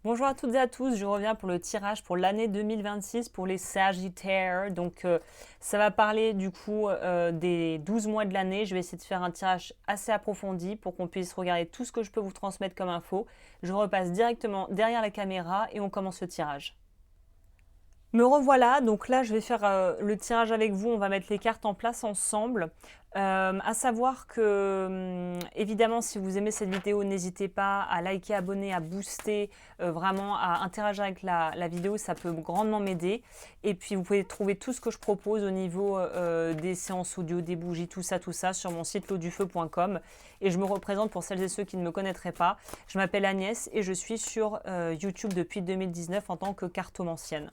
Bonjour à toutes et à tous, je reviens pour le tirage pour l'année 2026 pour les Sagittaires. Ça va parler du coup des 12 mois de l'année. Je vais essayer de faire un tirage assez approfondi pour qu'on puisse regarder tout ce que je peux vous transmettre comme info. Je repasse directement derrière la caméra et on commence le tirage. Me revoilà, donc là je vais faire le tirage avec vous, on va mettre les cartes en place ensemble. À savoir que, évidemment, si vous aimez cette vidéo, n'hésitez pas à liker, abonner, à booster, vraiment à interagir avec la vidéo, ça peut grandement m'aider. Et puis vous pouvez trouver tout ce que je propose au niveau des séances audio, des bougies, tout ça sur mon site lodufeu.com. Et je me représente pour celles et ceux qui ne me connaîtraient pas. Je m'appelle Agnès et je suis sur YouTube depuis 2019 en tant que cartomancienne.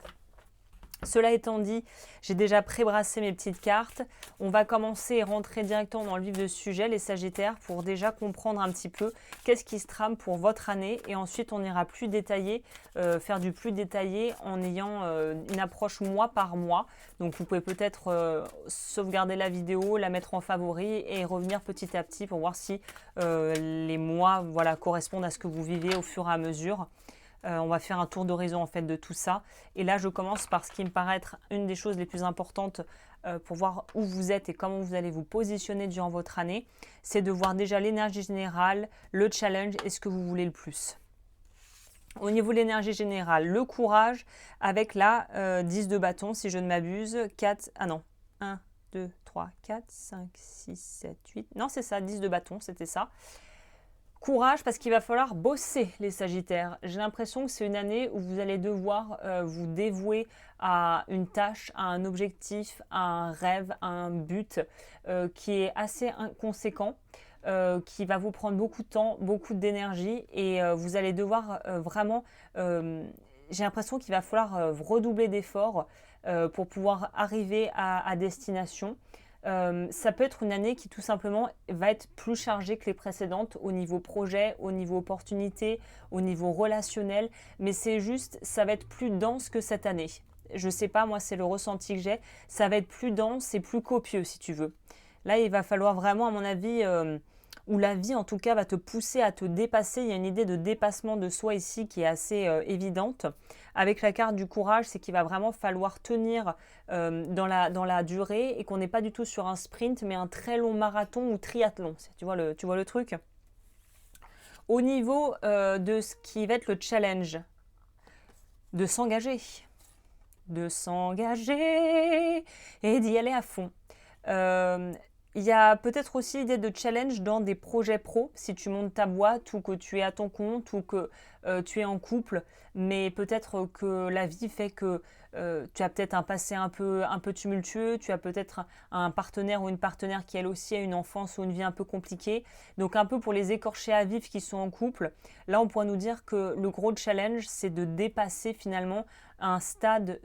Cela étant dit, j'ai déjà pré-brassé mes petites cartes. On va commencer et rentrer directement dans le vif du sujet, les Sagittaires, pour déjà comprendre un petit peu qu'est-ce qui se trame pour votre année. Et ensuite, on ira plus détaillé, faire du plus détaillé en ayant une approche mois par mois. Donc, vous pouvez peut-être sauvegarder la vidéo, la mettre en favori et revenir petit à petit pour voir si les mois correspondent à ce que vous vivez au fur et à mesure. On va faire un tour d'horizon en fait de tout ça. Et là, je commence par ce qui me paraît être une des choses les plus importantes pour voir où vous êtes et comment vous allez vous positionner durant votre année. C'est de voir déjà l'énergie générale, le challenge et ce que vous voulez le plus. Au niveau de l'énergie générale, le courage avec la 10 de bâton, si je ne m'abuse. 4, ah non, 1, 2, 3, 4, 5, 6, 7, 8. Non, c'est ça, 10 de bâton, c'était ça. Courage parce qu'il va falloir bosser les Sagittaires. J'ai l'impression que c'est une année où vous allez devoir vous dévouer à une tâche, à un objectif, à un rêve, à un but qui est assez conséquent, qui va vous prendre beaucoup de temps, beaucoup d'énergie et vous allez devoir vraiment... j'ai l'impression qu'il va falloir redoubler d'efforts pour pouvoir arriver à destination. Ça peut être une année qui tout simplement va être plus chargée que les précédentes au niveau projet, au niveau opportunité, au niveau relationnel, mais c'est juste, ça va être plus dense que cette année. Je sais pas, moi c'est le ressenti que j'ai, ça va être plus dense et plus copieux si tu veux. Là il va falloir vraiment à mon avis, ou la vie en tout cas va te pousser à te dépasser, il y a une idée de dépassement de soi ici qui est assez évidente. Avec la carte du courage, c'est qu'il va vraiment falloir tenir dans la durée et qu'on n'est pas du tout sur un sprint, mais un très long marathon ou triathlon. Tu vois le truc. Au niveau de ce qui va être le challenge, de s'engager. De s'engager et d'y aller à fond. Euh, il y a peut-être aussi l'idée de challenge dans des projets pro, si tu montes ta boîte ou que tu es à ton compte ou que tu es en couple, mais peut-être que la vie fait que tu as peut-être un passé un peu tumultueux, tu as peut-être un partenaire ou une partenaire qui elle aussi a une enfance ou une vie un peu compliquée. Donc un peu pour les écorchés à vif qui sont en couple, là on pourrait nous dire que le gros challenge c'est de dépasser finalement un stade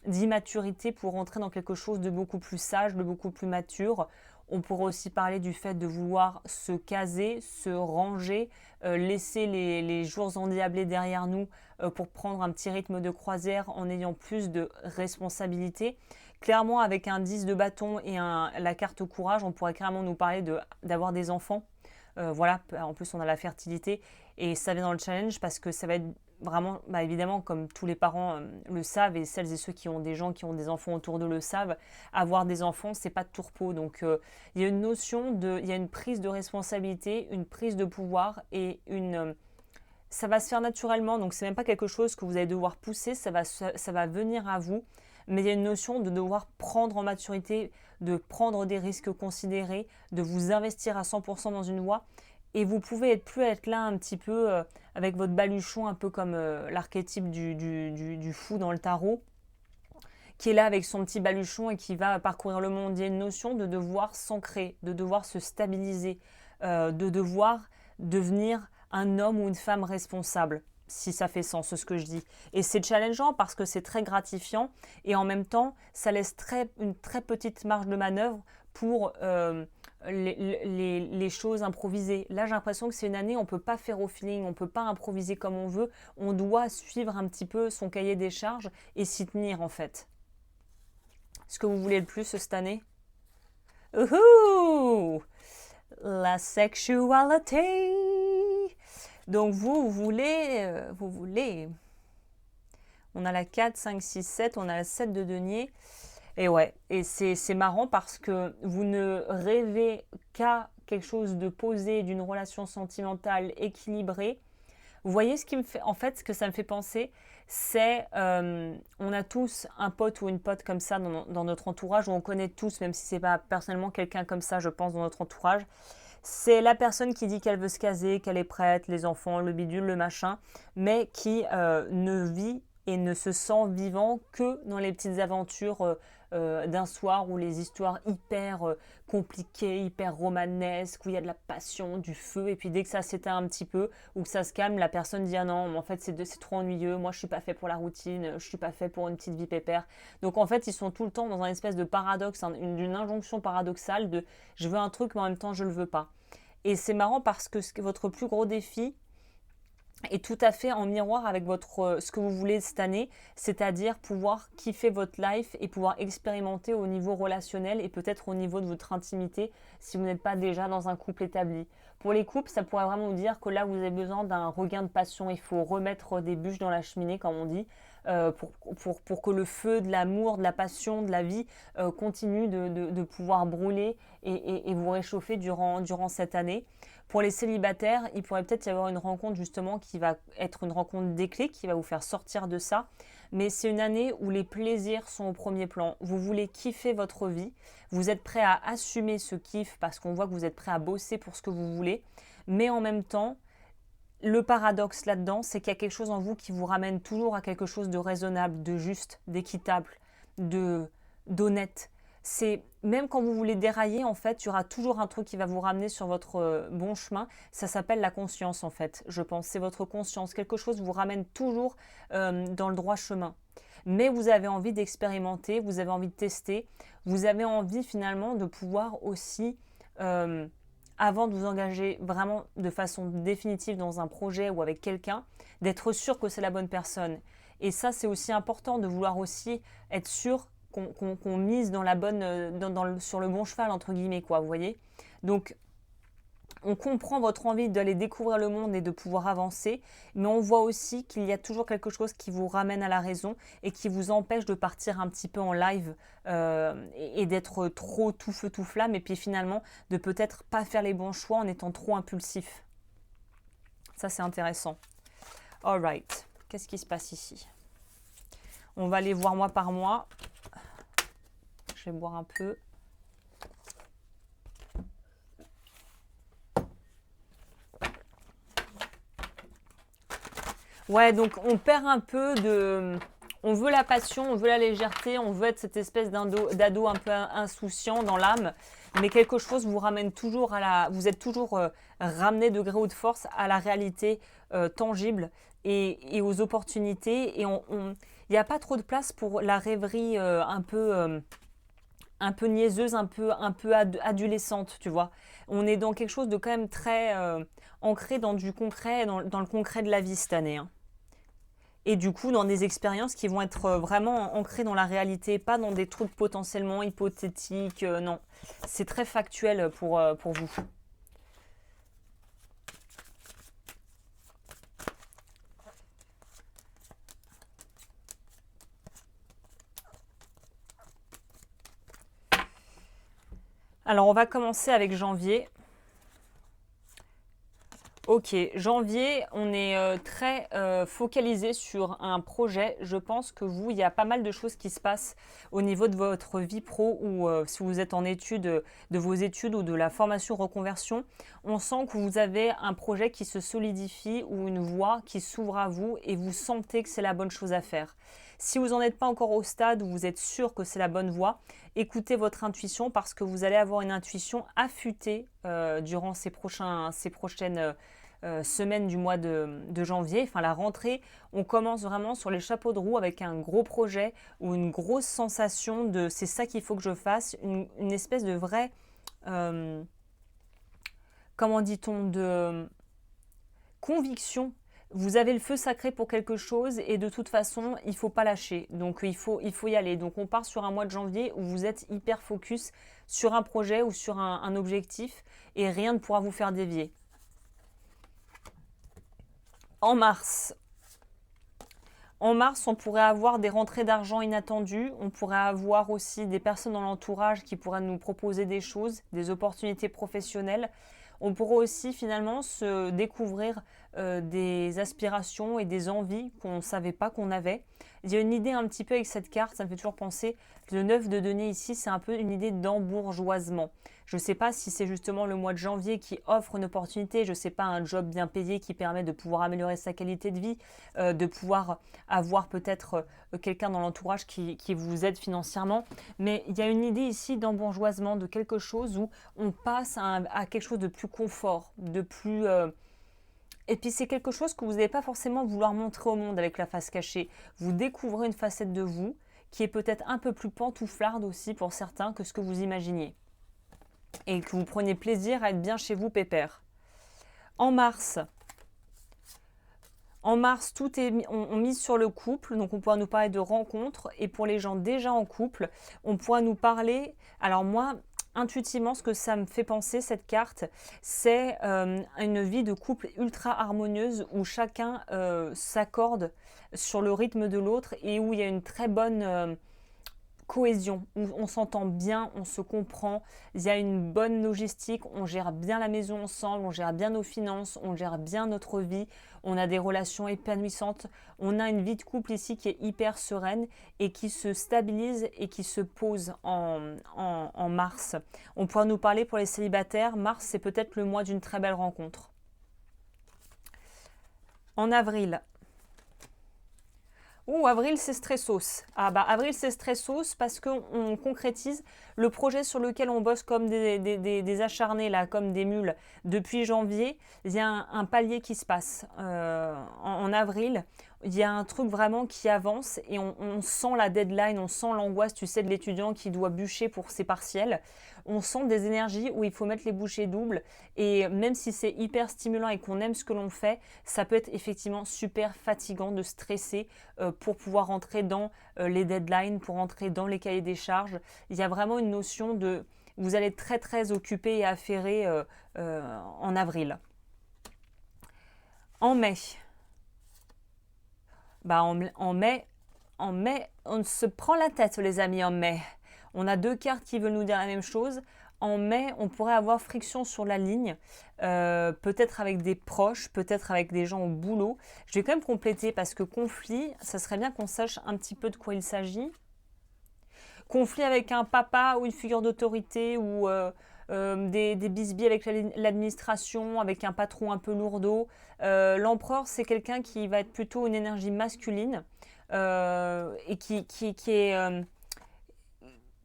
d'immaturité pour rentrer dans quelque chose de beaucoup plus sage, de beaucoup plus mature. On pourrait aussi parler du fait de vouloir se caser, se ranger, laisser les jours endiablés derrière nous pour prendre un petit rythme de croisière en ayant plus de responsabilités. Clairement, avec un 10 de bâton et la carte courage, on pourrait clairement nous parler d'avoir des enfants. Voilà, en plus on a la fertilité et ça vient dans le challenge parce que ça va être vraiment, évidemment, comme tous les parents le savent et celles et ceux qui ont des gens qui ont des enfants autour d'eux le savent, avoir des enfants, c'est pas de tourpeau. Donc il y a une notion il y a une prise de responsabilité, une prise de pouvoir et ça va se faire naturellement. Donc c'est même pas quelque chose que vous allez devoir pousser, ça va venir à vous. Mais il y a une notion de devoir prendre en maturité, de prendre des risques considérés, de vous investir à 100% dans une voie. Et vous pouvez plus être là un petit peu avec votre baluchon, un peu comme l'archétype du fou dans le tarot, qui est là avec son petit baluchon et qui va parcourir le monde. Il y a une notion de devoir s'ancrer, de devoir se stabiliser, de devoir devenir un homme ou une femme responsable, si ça fait sens ce que je dis. Et c'est challengeant parce que c'est très gratifiant et en même temps, ça laisse une très petite marge de manœuvre pour les choses improvisées. Là, j'ai l'impression que c'est une année, on ne peut pas faire au feeling, on ne peut pas improviser comme on veut, on doit suivre un petit peu son cahier des charges et s'y tenir en fait. Ce que vous voulez le plus cette année? Ouhou! La sexualité! Donc vous voulez. On a la 4, 5, 6, 7, on a la 7 de denier. Et ouais, et c'est marrant parce que vous ne rêvez qu'à quelque chose de posé, d'une relation sentimentale équilibrée. Vous voyez ce qui me fait, en fait, ce que ça me fait penser, c'est, on a tous un pote ou une pote comme ça dans notre entourage, ou on connaît tous, même si c'est pas personnellement quelqu'un comme ça, je pense, dans notre entourage. C'est la personne qui dit qu'elle veut se caser, qu'elle est prête, les enfants, le bidule, le machin, mais qui ne vit et ne se sent vivant que dans les petites aventures d'un soir où les histoires hyper compliquées, hyper romanesques, où il y a de la passion, du feu, et puis dès que ça s'éteint un petit peu ou que ça se calme, la personne dit ah non, mais en fait c'est trop ennuyeux, moi je suis pas fait pour la routine, je suis pas fait pour une petite vie pépère. Donc en fait ils sont tout le temps dans un espèce de paradoxe, d'une injonction paradoxale de je veux un truc mais en même temps je le veux pas. Et c'est marrant parce que votre plus gros défi est tout à fait en miroir avec ce que vous voulez cette année, c'est-à-dire pouvoir kiffer votre life et pouvoir expérimenter au niveau relationnel et peut-être au niveau de votre intimité si vous n'êtes pas déjà dans un couple établi. Pour les couples, ça pourrait vraiment vous dire que là, vous avez besoin d'un regain de passion. Il faut remettre des bûches dans la cheminée, comme on dit, pour que le feu de l'amour, de la passion, de la vie continue de pouvoir brûler et vous réchauffer durant cette année. Pour les célibataires, il pourrait peut-être y avoir une rencontre justement qui va être une rencontre déclic, qui va vous faire sortir de ça. Mais c'est une année où les plaisirs sont au premier plan. Vous voulez kiffer votre vie. Vous êtes prêt à assumer ce kiff parce qu'on voit que vous êtes prêt à bosser pour ce que vous voulez. Mais en même temps, le paradoxe là-dedans, c'est qu'il y a quelque chose en vous qui vous ramène toujours à quelque chose de raisonnable, de juste, d'équitable, d'honnête. C'est même quand vous voulez dérailler, en fait, il y aura toujours un truc qui va vous ramener sur votre bon chemin. Ça s'appelle la conscience, en fait, je pense. C'est votre conscience. Quelque chose vous ramène toujours dans le droit chemin. Mais vous avez envie d'expérimenter, vous avez envie de tester, vous avez envie finalement de pouvoir aussi, avant de vous engager vraiment de façon définitive dans un projet ou avec quelqu'un, d'être sûr que c'est la bonne personne. Et ça, c'est aussi important de vouloir aussi être sûr qu'on mise dans la bonne, sur le bon cheval, entre guillemets, quoi, vous voyez. Donc, on comprend votre envie d'aller découvrir le monde et de pouvoir avancer, mais on voit aussi qu'il y a toujours quelque chose qui vous ramène à la raison et qui vous empêche de partir un petit peu en live et d'être trop tout feu tout flamme, et puis finalement de peut-être pas faire les bons choix en étant trop impulsif. Ça, c'est intéressant. Alright, qu'est-ce qui se passe ici? On va aller voir mois par mois. Je vais boire un peu. Ouais, donc on perd un peu de... On veut la passion, on veut la légèreté, on veut être cette espèce d'ado un peu insouciant dans l'âme, mais quelque chose vous ramène toujours à la... Vous êtes toujours ramené de gré ou de force à la réalité tangible et aux opportunités. Et il n'y a pas trop de place pour la rêverie un peu niaiseuse, un peu adolescente, tu vois. On est dans quelque chose de quand même très ancré dans du concret, dans le concret de la vie cette année, hein. Et du coup, dans des expériences qui vont être vraiment ancrées dans la réalité, pas dans des trucs potentiellement hypothétiques, non. C'est très factuel pour vous. Alors, on va commencer avec janvier. Ok, janvier, on est très focalisé sur un projet. Je pense que vous, il y a pas mal de choses qui se passent au niveau de votre vie pro ou si vous êtes en études, de vos études ou de la formation reconversion. On sent que vous avez un projet qui se solidifie ou une voie qui s'ouvre à vous et vous sentez que c'est la bonne chose à faire. Si vous n'en êtes pas encore au stade où vous êtes sûr que c'est la bonne voie, écoutez votre intuition parce que vous allez avoir une intuition affûtée durant ces prochaines semaine du mois de janvier, enfin la rentrée, on commence vraiment sur les chapeaux de roue avec un gros projet ou une grosse sensation de c'est ça qu'il faut que je fasse, une espèce de vraie, comment dit-on, de conviction. Vous avez le feu sacré pour quelque chose et de toute façon, il ne faut pas lâcher. Donc, il faut y aller. Donc, on part sur un mois de janvier où vous êtes hyper focus sur un projet ou sur un objectif et rien ne pourra vous faire dévier. En mars, on pourrait avoir des rentrées d'argent inattendues. On pourrait avoir aussi des personnes dans l'entourage qui pourraient nous proposer des choses, des opportunités professionnelles. On pourrait aussi finalement se découvrir des aspirations et des envies qu'on ne savait pas qu'on avait. Il y a une idée un petit peu avec cette carte, ça me fait toujours penser, le 9 de denier ici, c'est un peu une idée d'embourgeoisement. Je ne sais pas si c'est justement le mois de janvier qui offre une opportunité, je ne sais pas, un job bien payé qui permet de pouvoir améliorer sa qualité de vie, de pouvoir avoir peut-être quelqu'un dans l'entourage qui vous aide financièrement. Mais il y a une idée ici d'embourgeoisement, de quelque chose où on passe à quelque chose de plus confort, de plus... Et puis c'est quelque chose que vous n'allez pas forcément vouloir montrer au monde avec la face cachée. Vous découvrez une facette de vous qui est peut-être un peu plus pantouflarde aussi pour certains que ce que vous imaginiez. Et que vous preniez plaisir à être bien chez vous, pépère. En mars, tout est on mise sur le couple, donc on pourra nous parler de rencontres. Et pour les gens déjà en couple, on pourra nous parler... Alors moi, intuitivement, ce que ça me fait penser, cette carte, c'est une vie de couple ultra harmonieuse où chacun s'accorde sur le rythme de l'autre et où il y a une très bonne cohésion, où on s'entend bien, on se comprend, il y a une bonne logistique, on gère bien la maison ensemble, on gère bien nos finances, on gère bien notre vie, on a des relations épanouissantes, on a une vie de couple ici qui est hyper sereine et qui se stabilise et qui se pose en mars. On pourra nous parler pour les célibataires, mars c'est peut-être le mois d'une très belle rencontre. En avril, avril c'est stressos. Ah bah avril c'est stressos parce qu'on concrétise le projet sur lequel on bosse comme des acharnés là, comme des mules depuis janvier. Il y a un palier qui se passe en avril. Il y a un truc vraiment qui avance et on sent la deadline, on sent l'angoisse, tu sais, de l'étudiant qui doit bûcher pour ses partiels. On sent des énergies où il faut mettre les bouchées doubles et même si c'est hyper stimulant et qu'on aime ce que l'on fait, ça peut être effectivement super fatigant de stresser pour pouvoir rentrer dans les deadlines, pour rentrer dans les cahiers des charges. Il y a vraiment une notion de... Vous allez être très très occupé et affairé en avril. En mai, en mai, on se prend la tête, les amis, en mai. On a deux cartes qui veulent nous dire la même chose. En mai, on pourrait avoir friction sur la ligne, peut-être avec des proches, peut-être avec des gens au boulot. Je vais quand même compléter parce que conflit, ça serait bien qu'on sache un petit peu de quoi il s'agit. Conflit avec un papa ou une figure d'autorité ou des bisbis avec l'administration, avec un patron un peu lourdeau. L'empereur, c'est quelqu'un qui va être plutôt une énergie masculine et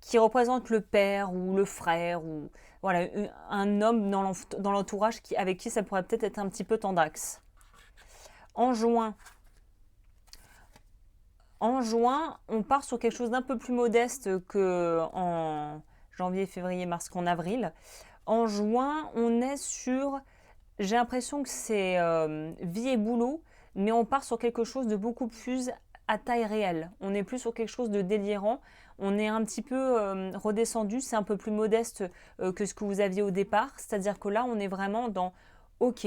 qui représente le père ou le frère ou voilà, un homme dans l'entourage avec qui ça pourrait peut-être être un petit peu tendax. En juin, on part sur quelque chose d'un peu plus modeste qu'en janvier, février, mars qu'en avril. En juin, on est sur, j'ai l'impression que c'est vie et boulot, mais on part sur quelque chose de beaucoup plus à taille réelle. On n'est plus sur quelque chose de délirant. On est un petit peu redescendu, c'est un peu plus modeste que ce que vous aviez au départ. C'est-à-dire que là, on est vraiment dans OK,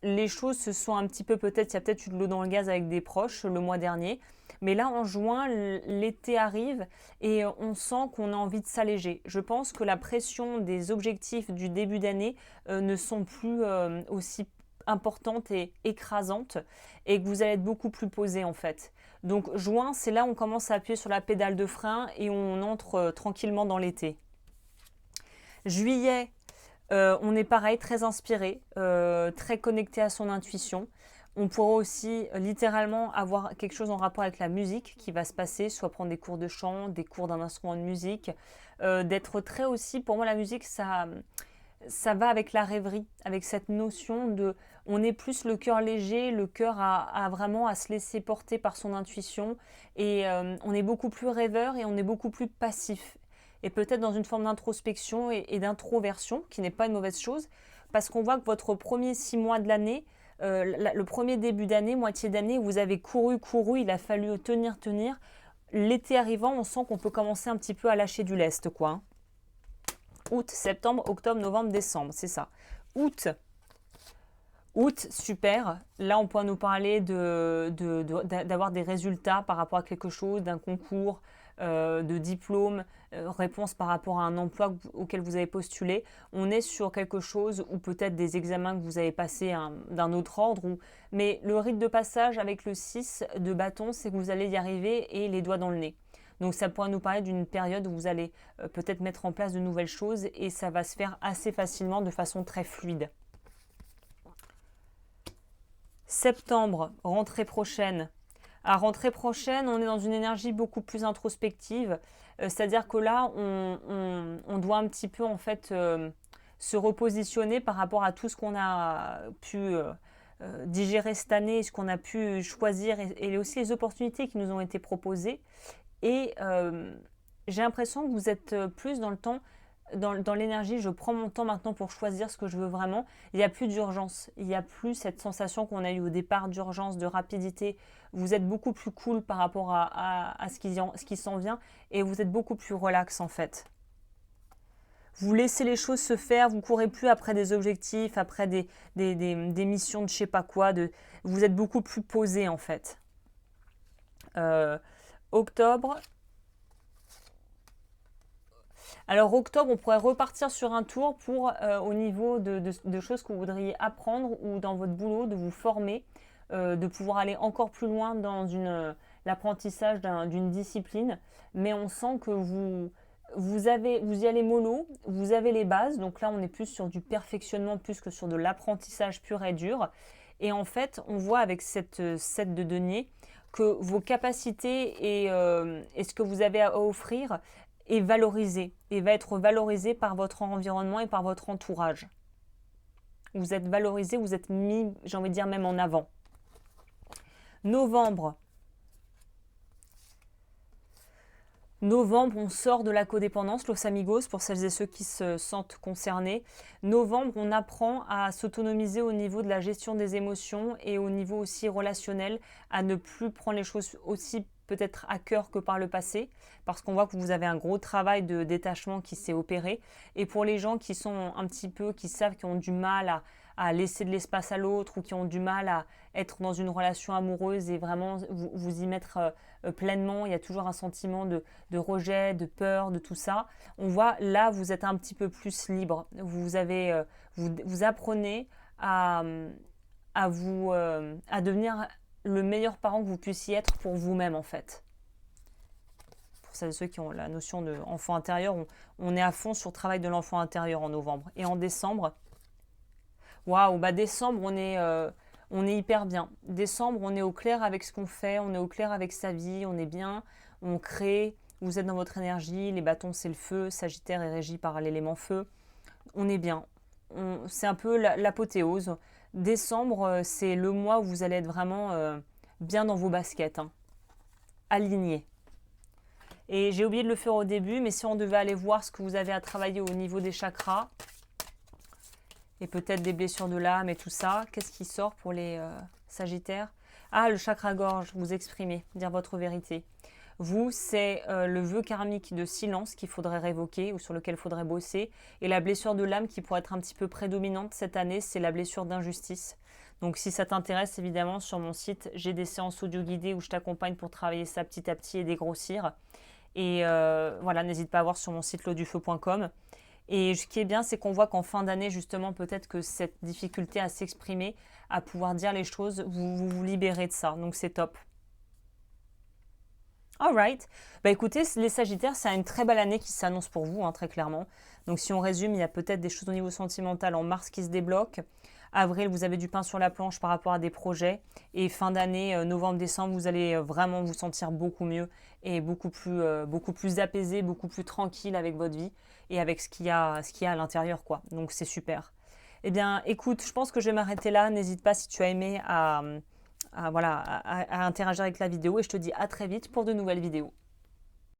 les choses se sont un petit peu peut-être, il y a peut-être eu de l'eau dans le gaz avec des proches le mois dernier. Mais là, en juin, l'été arrive et on sent qu'on a envie de s'alléger. Je pense que la pression des objectifs du début d'année ne sont plus aussi importantes et écrasantes et que vous allez être beaucoup plus posé en fait. Donc juin, c'est là où on commence à appuyer sur la pédale de frein et on entre tranquillement dans l'été. Juillet, on est pareil, très inspiré, très connecté à son intuition. On pourra aussi littéralement avoir quelque chose en rapport avec la musique qui va se passer, soit prendre des cours de chant, des cours d'un instrument de musique, d'être très aussi, pour moi la musique ça va avec la rêverie, avec cette notion de, on est plus le cœur léger, le cœur à vraiment à se laisser porter par son intuition et on est beaucoup plus rêveur et on est beaucoup plus passif et peut-être dans une forme d'introspection et d'introversion qui n'est pas une mauvaise chose parce qu'on voit que votre premier 6 mois de l'année, le premier début d'année, moitié d'année, vous avez couru, il a fallu tenir. L'été arrivant, on sent qu'on peut commencer un petit peu à lâcher du lest, quoi. Août, septembre, octobre, novembre, décembre, c'est ça. Août, Août, super. Là, on pourra nous parler d'avoir des résultats par rapport à quelque chose, d'un concours, de diplôme, réponse par rapport à un emploi auquel vous avez postulé. On est sur quelque chose ou peut-être des examens que vous avez passés d'un autre ordre. Mais le rite de passage avec le 6 de bâton, c'est que vous allez y arriver et les doigts dans le nez. Donc ça pourra nous parler d'une période où vous allez peut-être mettre en place de nouvelles choses et ça va se faire assez facilement de façon très fluide. Septembre, rentrée prochaine. À rentrée prochaine, on est dans une énergie beaucoup plus introspective. C'est-à-dire que là, on doit un petit peu en fait se repositionner par rapport à tout ce qu'on a pu digérer cette année, ce qu'on a pu choisir et aussi les opportunités qui nous ont été proposées. Et j'ai l'impression que vous êtes plus dans le temps, dans l'énergie, je prends mon temps maintenant pour choisir ce que je veux vraiment. Il n'y a plus d'urgence, il n'y a plus cette sensation qu'on a eue au départ d'urgence, de rapidité. Vous êtes beaucoup plus cool par rapport à ce qui s'en vient et vous êtes beaucoup plus relax en fait. Vous laissez les choses se faire, vous ne courez plus après des objectifs, après des missions de je sais pas quoi. Vous êtes beaucoup plus posé en fait. Octobre. Alors octobre, on pourrait repartir sur un tour pour au niveau de choses que vous voudriez apprendre ou dans votre boulot, de vous former, de pouvoir aller encore plus loin dans l'apprentissage d'une discipline. Mais on sent que vous y allez mollo, vous avez les bases. Donc là, on est plus sur du perfectionnement plus que sur de l'apprentissage pur et dur. Et en fait, on voit avec cette set de deniers que vos capacités et ce que vous avez à offrir est valorisé et va être valorisé par votre environnement et par votre entourage. Vous êtes valorisé, vous êtes mis, j'ai envie de dire, même en avant. Novembre. Novembre, on sort de la codépendance, Los Amigos, pour celles et ceux qui se sentent concernés. Novembre, on apprend à s'autonomiser au niveau de la gestion des émotions et au niveau aussi relationnel, à ne plus prendre les choses aussi peut-être à cœur que par le passé, parce qu'on voit que vous avez un gros travail de détachement qui s'est opéré. Et pour les gens qui sont un petit peu, qui savent, qui ont du mal à laisser de l'espace à l'autre ou qui ont du mal à être dans une relation amoureuse et vraiment vous y mettre pleinement, il y a toujours un sentiment de rejet, de peur, de tout ça. On voit là, vous êtes un petit peu plus libre. Vous apprenez à devenir le meilleur parent que vous puissiez être pour vous-même en fait. Pour celles et ceux qui ont la notion d'enfant intérieur, on est à fond sur le travail de l'enfant intérieur en novembre. Et en décembre, waouh, décembre, on est hyper bien. Décembre, on est au clair avec ce qu'on fait, on est au clair avec sa vie, on est bien, on crée, vous êtes dans votre énergie, les bâtons c'est le feu, Sagittaire est régi par l'élément feu. On est bien. C'est un peu l'apothéose. Décembre, c'est le mois où vous allez être vraiment bien dans vos baskets, alignés. Et j'ai oublié de le faire au début, mais si on devait aller voir ce que vous avez à travailler au niveau des chakras, et peut-être des blessures de l'âme et tout ça, qu'est-ce qui sort pour les Sagittaires? Ah, le chakra-gorge, vous exprimer, dire votre vérité. Vous, c'est le vœu karmique de silence qu'il faudrait révoquer ou sur lequel il faudrait bosser. Et la blessure de l'âme qui pourrait être un petit peu prédominante cette année, c'est la blessure d'injustice. Donc si ça t'intéresse, évidemment, sur mon site, j'ai des séances audio guidées où je t'accompagne pour travailler ça petit à petit et dégrossir. Et voilà, n'hésite pas à voir sur mon site lodufeu.com. Et ce qui est bien, c'est qu'on voit qu'en fin d'année, justement, peut-être que cette difficulté à s'exprimer, à pouvoir dire les choses, vous libérez de ça. Donc c'est top. Alright. Écoutez, les Sagittaires, c'est une très belle année qui s'annonce pour vous, très clairement. Donc si on résume, il y a peut-être des choses au niveau sentimental en mars qui se débloquent. Avril, vous avez du pain sur la planche par rapport à des projets. Et fin d'année, novembre-décembre, vous allez vraiment vous sentir beaucoup mieux et beaucoup plus apaisé, beaucoup plus tranquille avec votre vie et avec ce qu'il y a à l'intérieur, quoi. Donc c'est super. Eh bien, écoute, je pense que je vais m'arrêter là. N'hésite pas si tu as aimé à interagir avec la vidéo et je te dis à très vite pour de nouvelles vidéos.